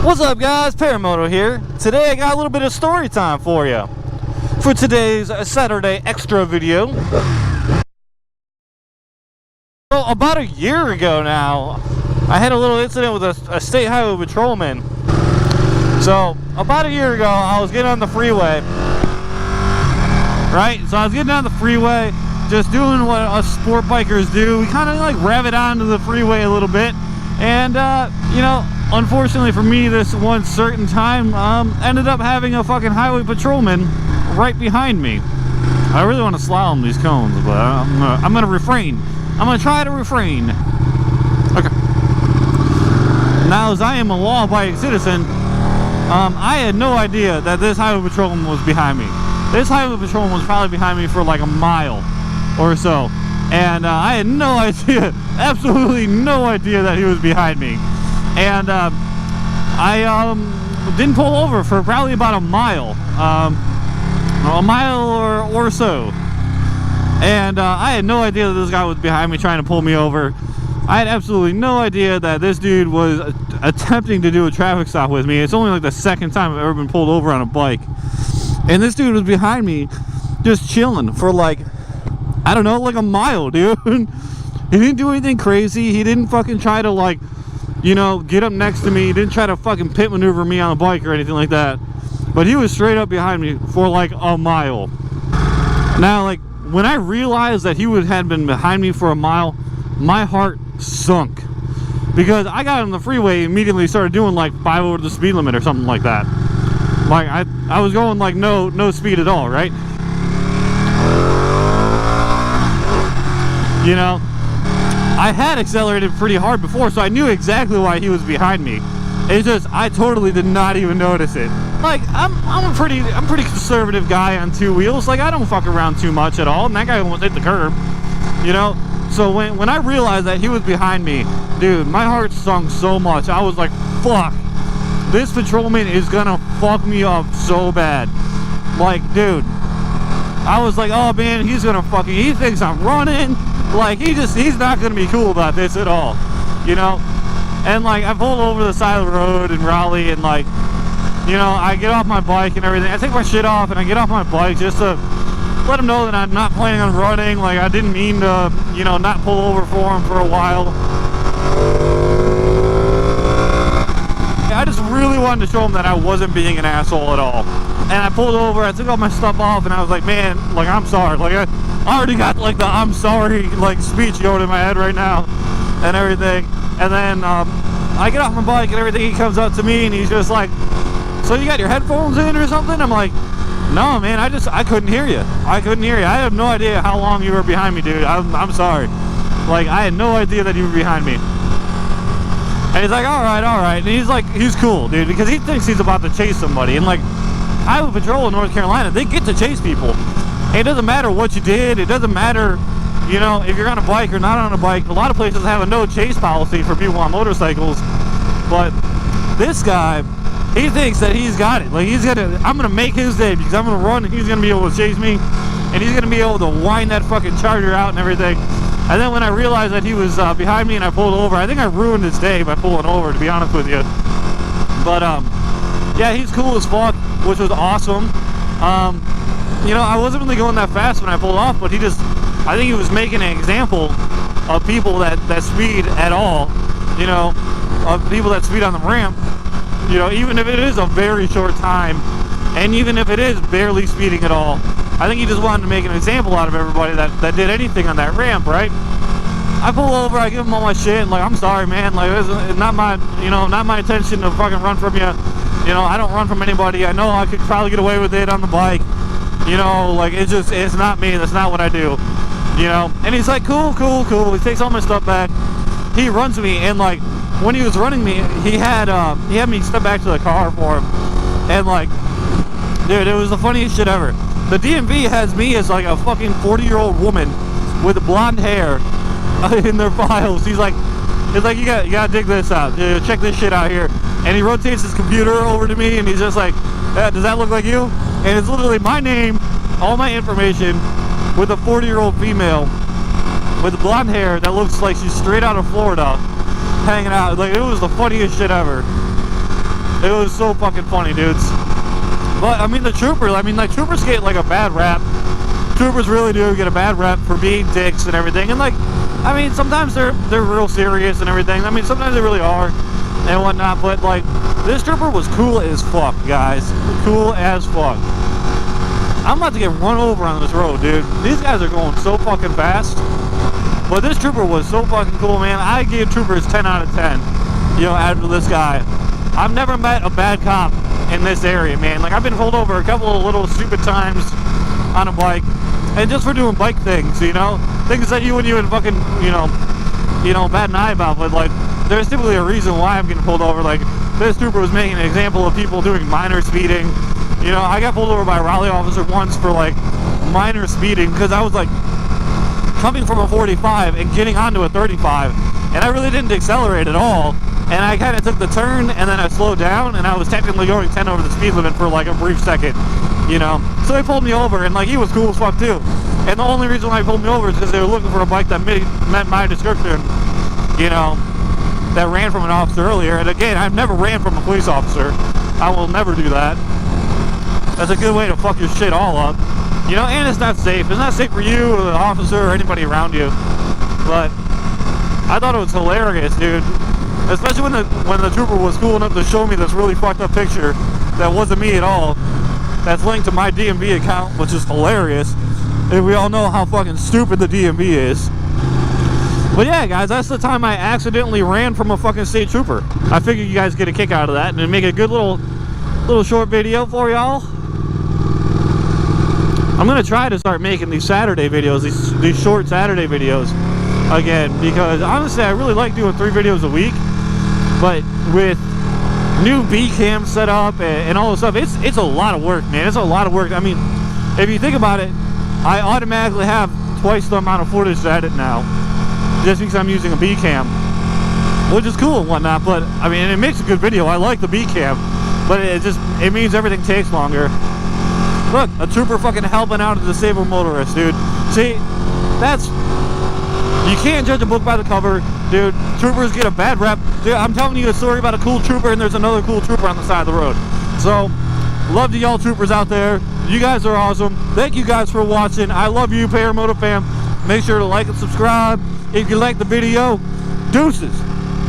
What's up, guys? Paramoto here. Today I got a little bit of story time for you for today's Saturday extra video. So about a year ago now, I had a little incident with a state highway patrolman. So about a year ago, I was getting on the freeway, right? So I was getting on the freeway, just doing what us sport bikers do. We kind of like rev it onto the freeway a little bit, and you know, unfortunately for me, this one certain time ended up having a fucking highway patrolman right behind me. I really want to slalom these cones, but I'm gonna refrain. I'm gonna try to refrain. Okay. Now, as I am a law-abiding citizen, I had no idea that this highway patrolman was behind me. This highway patrolman was probably behind me for like a mile or so, and I had no idea, absolutely no idea that he was behind me. And I didn't pull over for probably about a mile or so. And I had no idea that this guy was behind me trying to pull me over. I had absolutely no idea that this dude was attempting to do a traffic stop with me. It's only like the second time I've ever been pulled over on a bike. And this dude was behind me just chilling for like, I don't know, like a mile, dude. He didn't do anything crazy. He didn't fucking try to, like, you know, get up next to me. He didn't try to fucking pit maneuver me on a bike or anything like that. But he was straight up behind me for like a mile. Now, like, when I realized that he had been behind me for a mile, my heart sunk. Because I got on the freeway and immediately started doing like 5 over the speed limit or something like that. Like, I was going like no speed at all, right? You know, I had accelerated pretty hard before, so I knew exactly why he was behind me. It's just, I totally did not even notice it. Like, I'm a pretty conservative guy on 2 wheels. Like, I don't fuck around too much at all, and that guy almost hit the curb, you know? So when I realized that he was behind me, dude, my heart sunk so much. I was like, fuck, this patrolman is gonna fuck me up so bad. Like, dude, I was like, oh man, he's gonna fucking, he thinks I'm running. Like, he's not gonna be cool about this at all, you know? And like, I pulled over the side of the road in Raleigh, and like, you know, I get off my bike and everything. I take my shit off and I get off my bike just to let him know that I'm not planning on running. Like, I didn't mean to, you know, not pull over for him for a while. I just really wanted to show him that I wasn't being an asshole at all. And I pulled over, I took all my stuff off, and I was like, man, like, I'm sorry. Like, I already got like the I'm sorry like speech going in my head right now and everything. And then I get off my bike and everything. He comes up to me and he's just like, so you got your headphones in or something? I'm like, no man, I couldn't hear you. I have no idea how long you were behind me, dude. I'm sorry. Like, I had no idea that you were behind me. And he's like, all right. And he's like, he's cool, dude, because he thinks he's about to chase somebody. And like, Highway Patrol in North Carolina, they get to chase people. It doesn't matter what you did. It doesn't matter, you know, if you're on a bike or not on a bike. A lot of places have a no chase policy for people on motorcycles. But this guy, he thinks that he's got it. Like, I'm gonna make his day because I'm gonna run and he's gonna be able to chase me, and he's gonna be able to wind that fucking Charger out and everything. And then when I realized that he was behind me and I pulled over, I think I ruined his day by pulling over, to be honest with you. But yeah, he's cool as fuck, which was awesome. You know, I wasn't really going that fast when I pulled off, but I think he was making an example of people that speed at all, you know, of people that speed on the ramp, you know, even if it is a very short time, and even if it is barely speeding at all. I think he just wanted to make an example out of everybody that did anything on that ramp, right? I pull over, I give him all my shit, and like, I'm sorry, man, like, it's not my, you know, not my intention to fucking run from you. You know, I don't run from anybody. I know I could probably get away with it on the bike. You know, like, it's not me. That's not what I do. You know? And he's like, cool. He takes all my stuff back. He runs me, and like, when he was running me, he had me step back to the car for him. And like, dude, it was the funniest shit ever. The DMV has me as like a fucking 40-year-old woman with blonde hair in their files. He's like, you gotta dig this out. Check this shit out here. And he rotates his computer over to me, and he's just like, does that look like you? And it's literally my name, all my information, with a 40-year-old female with blonde hair that looks like she's straight out of Florida, hanging out. Like, it was the funniest shit ever. It was so fucking funny, dudes. But, I mean, the troopers, like, troopers get, like, a bad rap. Troopers really do get a bad rap for being dicks and everything. And, like, I mean, sometimes they're real serious and everything. I mean, sometimes they really are and whatnot. But, like, this trooper was cool as fuck, guys. Cool as fuck. I'm about to get run over on this road, dude. These guys are going so fucking fast. But this trooper was so fucking cool, man. I gave troopers 10 out of 10, you know, after this guy. I've never met a bad cop in this area, man. Like, I've been pulled over a couple of little stupid times on a bike, and just for doing bike things, you know, things that you wouldn't even fucking, you know, bat an eye about. But, like, there's typically a reason why I'm getting pulled over. Like, this trooper was making an example of people doing minor speeding. You know, I got pulled over by a Raleigh officer once for, like, minor speeding because I was, like, coming from a 45 and getting onto a 35, and I really didn't accelerate at all. And I kind of took the turn, and then I slowed down, and I was technically going 10 over the speed limit for, like, a brief second, you know. So they pulled me over, and, like, he was cool as fuck, too. And the only reason why he pulled me over is because they were looking for a bike that met my description, you know, that ran from an officer earlier. And, again, I've never ran from a police officer. I will never do that. That's a good way to fuck your shit all up. You know, and it's not safe. It's not safe for you or the officer or anybody around you. But I thought it was hilarious, dude. Especially when the trooper was cool enough to show me this really fucked up picture that wasn't me at all. That's linked to my DMV account, which is hilarious. And we all know how fucking stupid the DMV is. But yeah, guys, that's the time I accidentally ran from a fucking state trooper. I figured you guys get a kick out of that and make a good little short video for y'all. I'm gonna try to start making these Saturday videos, these short Saturday videos again, because honestly I really like doing 3 videos a week. But with new B cam set up and all this stuff, it's a lot of work, man. It's a lot of work. I mean, if you think about it, I automatically have twice the amount of footage to edit now, just because I'm using a B cam, which is cool and whatnot. But I mean, it makes a good video. I like the B cam, but it means everything takes longer. Look, a trooper fucking helping out a disabled motorist, dude. See, you can't judge a book by the cover, dude. Troopers get a bad rep. Dude, I'm telling you a story about a cool trooper, and there's another cool trooper on the side of the road. So, love to y'all troopers out there. You guys are awesome. Thank you guys for watching. I love you, Paramoto fam. Make sure to like and subscribe if you like the video. Deuces.